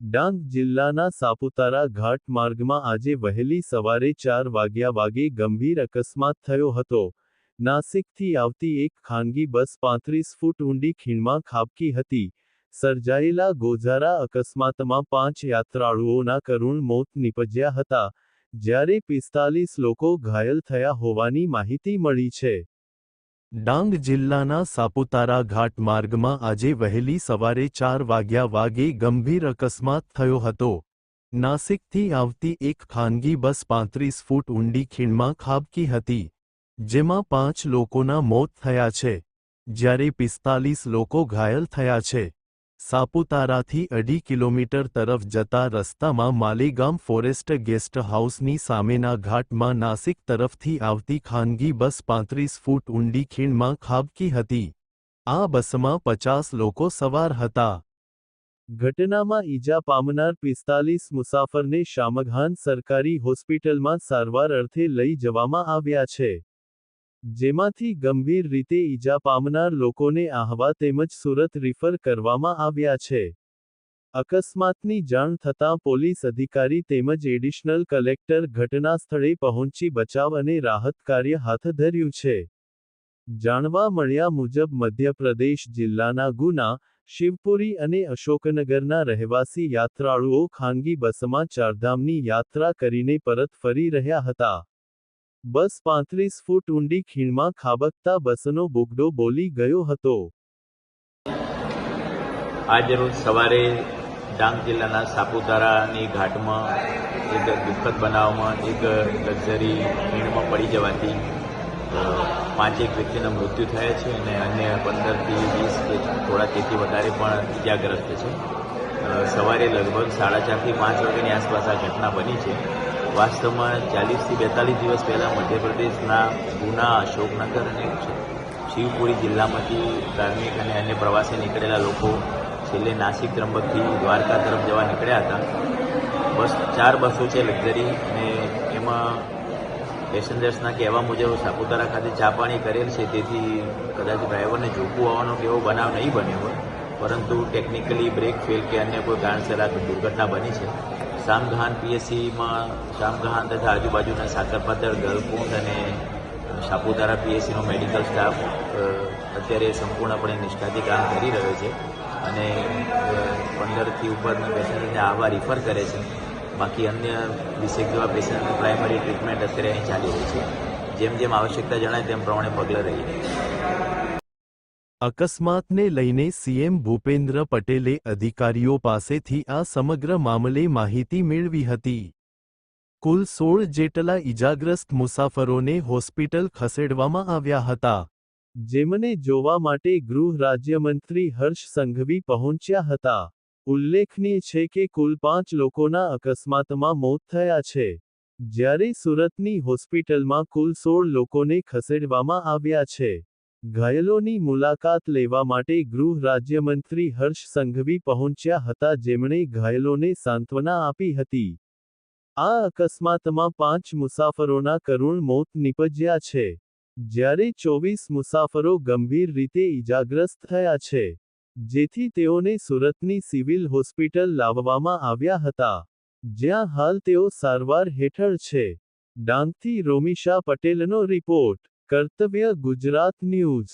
ડાંગ જિલ્લાના સાપુતારા ઘાટ માર્ગમાં આજે વહેલી સવારે 4 વાગે ગંભીર અકસ્માત થયો હતો. નાસિકથી આવતી એક ખાનગી બસ 35 ફૂટ ઊંડી ખીણમાં ખાબકી હતી. સર્જાયેલા ગોઝારા અકસ્માતમાં 5 યાત્રાળુઓના કરુણ મોત નીપજ્યા હતા, જ્યારે 45 લોકો ઘાયલ થયા હોવાની માહિતી મળી છે. ડાંગ જિલ્લાના સાપુતારા ઘાટ માર્ગમાં આજે વહેલી સવારે 4 વાગે ગંભીર અકસ્માત થયો હતો. નાસિકથી આવતી એક ખાનગી બસ 35 ફૂટ ઊંડી ખીણમાં ખાબકી હતી, જેમાં 5 લોકોના મોત થયા છે, જ્યારે 45 લોકો ઘાયલ થયા છે. સાપુતારાથી 2.5 કિલોમીટર તરફ જતા રસ્તામાં માલેગામ ફોરેસ્ટ ગેસ્ટ હાઉસની સામેના ઘાટમાં નાસિક તરફથી આવતી ખાનગી બસ 35 ફૂટ ઊંડી ખીણમાં ખાબકી હતી. આ બસમાં 50 લોકો સવાર હતા. ઘટનામાં ઈજા પામનાર 45 મુસાફરને શામગાન સરકારી હોસ્પિટલમાં સારવાર અર્થે લઈ જવામાં આવ્યા છે, જેમાંથી ગંભીર રીતે ઈજા પામનાર લોકોને આહવા તેમજ સુરત રિફર કરવામાં આવ્યા છે. અકસ્માતની જાણ થતાં પોલીસ અધિકારી તેમજ એડિશનલ કલેક્ટર ઘટના સ્થળે પહોંચી બચાવ અને રાહત કાર્ય હાથ ધર્યું છે. જાણવા મળ્યા મુજબ મધ્યપ્રદેશ જિલ્લાના ગુના, શિવપુરી અને અશોકનગરના રહેવાસી યાત્રાળુઓ ખાનગી બસમાં ચારધામની યાત્રા કરીને પરત ફરી રહ્યા હતા. બસ 35 ફૂટ ઊંડી ખીણમાં ખાબકતા બસનો બોગડો બોલી ગયો હતો. આજે રોજ સવારે ડાંગ જિલ્લાના સાપુતારાની ઘાટમાં એક દુઃખદ બનાવમાં એક લક્ઝરી ખીણમાં પડી જવાથી 5 વ્યક્તિના મૃત્યુ થયા છે અને અન્ય 15થી 20 કે થોડા તેથી વધારે પણ ઇજાગ્રસ્ત છે. સવારે લગભગ 4:30થી 5 વાગ્યાની આસપાસ આ ઘટના બની છે. વાસ્તવમાં 40થી 42 દિવસ પહેલાં મધ્યપ્રદેશના ગુના, અશોકનગર અને શિવપુરી જિલ્લામાંથી ધાર્મિક અને અન્ય પ્રવાસે નીકળેલા લોકો છેલ્લે નાસિક ત્રંબકથી દ્વારકા તરફ જવા નીકળ્યા હતા. 4 બસો છે લક્ઝરી, અને એમાં પેસેન્જર્સના કહેવા મુજબ સાપુતારા ખાતે ચા પાણી કરેલ છે, તેથી કદાચ ડ્રાઈવરને ઝોકવું આવવાનો કે એવો બનાવ નહીં બન્યો હોય, પરંતુ ટેકનિકલી બ્રેક ફેલ કે અન્ય કોઈ કારણસર આ દુર્ઘટના બની છે. શામગાન પીએસસીમાં શામગાન તથા આજુબાજુના સાકરપાતર, ગલકુંડ અને સાપુતારા પીએસસીનો મેડિકલ સ્ટાફ અત્યારે સંપૂર્ણપણે નિષ્ઠાથી કામ કરી રહ્યો છે અને 15થી ઉપરના પેશન્ટને આવા રિફર કરે છે. બાકી અન્ય 20 જેવા પેશન્ટની પ્રાઇમરી ટ્રીટમેન્ટ અત્યારે અહીં ચાલી રહી છે. જેમ જેમ આવશ્યકતા જણાય તેમ પ્રમાણે પગલાં રહીએ. અકસ્માતને લઈને સીએમ ભૂપેન્દ્ર પટેલે અધિકારીઓ પાસેથી આ સમગ્ર મામલે માહિતી મેળવી હતી. કુલ 16 જેટલા ઈજાગ્રસ્ત મુસાફરોને હોસ્પિટલ ખસેડવામાં આવ્યા હતા, જેમને જોવા માટે ગૃહ રાજ્યમંત્રી હર્ષ સંઘવી પહોંચ્યા હતા. ઉલ્લેખનીય છે કે કુલ 5 લોકોના અકસ્માતમાં મોત થયા છે, જ્યારે સુરતની હોસ્પિટલમાં કુલ 16 લોકોને ખસેડવામાં આવ્યા છે. ઘાયલોની મુલાકાત લેવા માટે ગૃહ રાજ્યમંત્રી હર્ષ સંઘવી પહોંચ્યા હતા, જેમણે ઘાયલોને સાંત્વના આપી હતી. આ અકસ્માતમાં 5 મુસાફરોના કરુણ મોત નીપજ્યા છે, જ્યારે 24 મુસાફરો ગંભીર રીતે ઈજાગ્રસ્ત થયા છે, જેથી તેઓને સુરતની સિવિલ હોસ્પિટલ લાવવામાં આવ્યા હતા, જ્યાં હાલ તેઓ સારવાર હેઠળ છે. ડાંગથી રોમિશા પટેલનો રિપોર્ટ. કર્તવ્ય ગુજરાત ન્યૂઝ.